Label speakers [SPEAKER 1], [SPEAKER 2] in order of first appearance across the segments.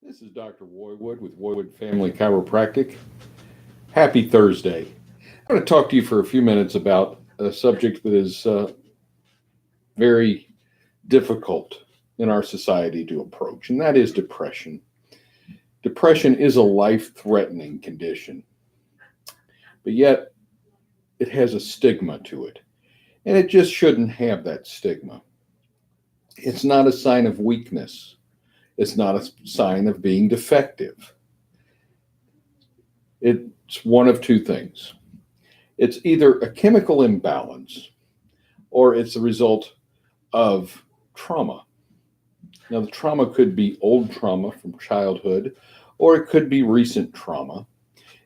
[SPEAKER 1] This is Dr. Woywood with Woywood Family Chiropractic. Happy Thursday. I'm going to talk to you for a few minutes about a subject that is very difficult in our society to approach, and that is depression. Depression is a life threatening condition, but yet it has a stigma to it, and it just shouldn't have that stigma. It's not a sign of weakness, it's not a sign of being defective. It's one of two things. It's either a chemical imbalance or it's a result of trauma. Now, the trauma could be old trauma from childhood, or it could be recent trauma.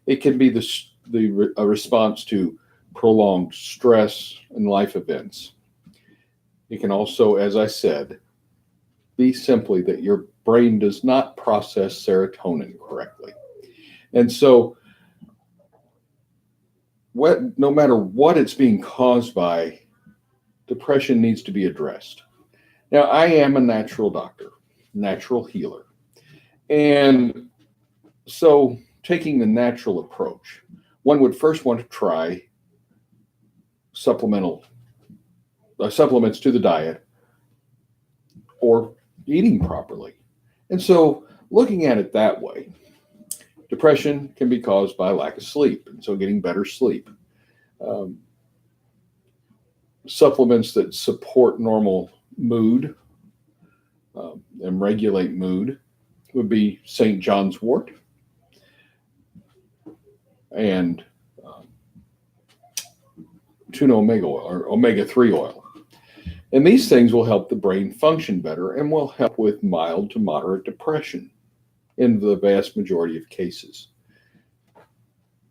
[SPEAKER 1] It can be a response to prolonged stress and life events. It can also, as I said, be simply that your brain does not process serotonin correctly. And so, no matter what it's being caused by, depression needs to be addressed. Now, I am a natural doctor, natural healer. And so, taking the natural approach, one would first want to try supplements to the diet or eating properly. And so, looking at it that way, depression can be caused by lack of sleep, and so getting better sleep. Um, Supplements that support normal mood and regulate mood would be St. John's wort and tuna omega oil or omega 3 oil. And these things will help the brain function better and will help with mild to moderate depression in the vast majority of cases.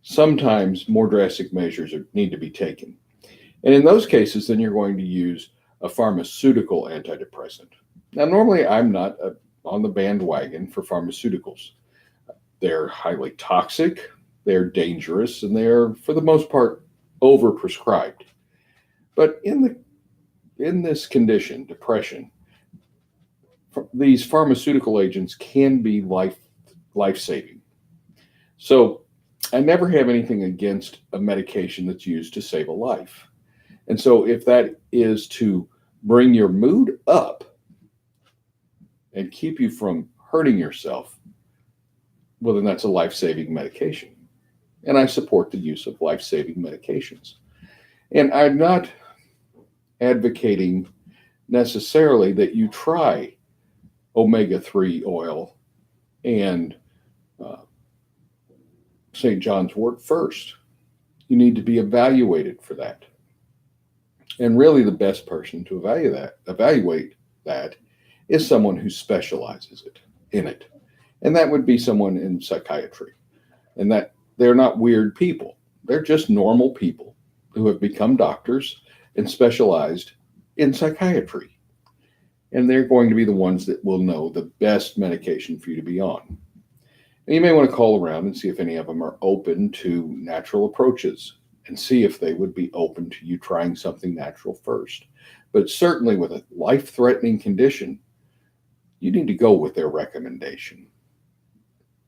[SPEAKER 1] Sometimes more drastic measures need to be taken. And in those cases, then you're going to use a pharmaceutical antidepressant. Now, normally I'm not on the bandwagon for pharmaceuticals. They're highly toxic, they're dangerous, and they're, for the most part, overprescribed. But in this condition, depression, these pharmaceutical agents can be life-saving. So I never have anything against a medication that's used to save a life. And so if that is to bring your mood up and keep you from hurting yourself, well, then that's a life-saving medication. And I support the use of life-saving medications. And I'm not advocating necessarily that you try omega 3 oil and St. John's wort first. You need to be evaluated for that. And really, the best person to evaluate that is someone who specializes in it. And that would be someone in psychiatry. And that they're not weird people. They're just normal people who have become doctors and specialized in psychiatry. And they're going to be the ones that will know the best medication for you to be on. And you may want to call around and see if any of them are open to natural approaches and see if they would be open to you trying something natural first. But certainly with a life-threatening condition, you need to go with their recommendation.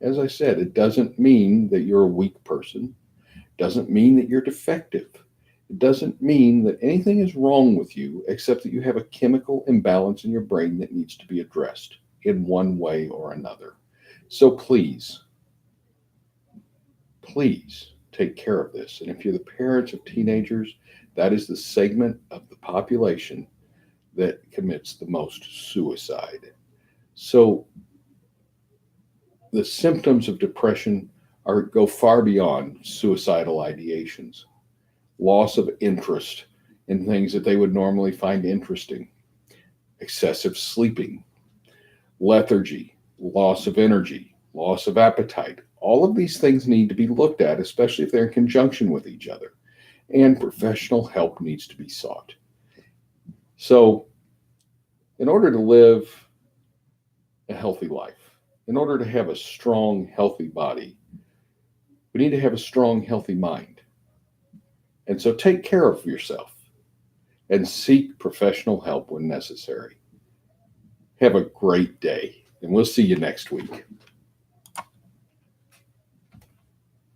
[SPEAKER 1] As I said, it doesn't mean that you're a weak person. It doesn't mean that you're defective. It doesn't mean that anything is wrong with you except that you have a chemical imbalance in your brain that needs to be addressed in one way or another. So please take care of this. And if you're the parents of teenagers, that is the segment of the population that commits the most suicide. So the symptoms of depression go far beyond suicidal ideations, loss of interest in things that they would normally find interesting, excessive sleeping, lethargy, loss of energy, loss of appetite. All of these things need to be looked at, especially if they're in conjunction with each other. And professional help needs to be sought. So, in order to live a healthy life, in order to have a strong, healthy body, we need to have a strong, healthy mind. And so take care of yourself and seek professional help when necessary. Have a great day, and we'll see you next week.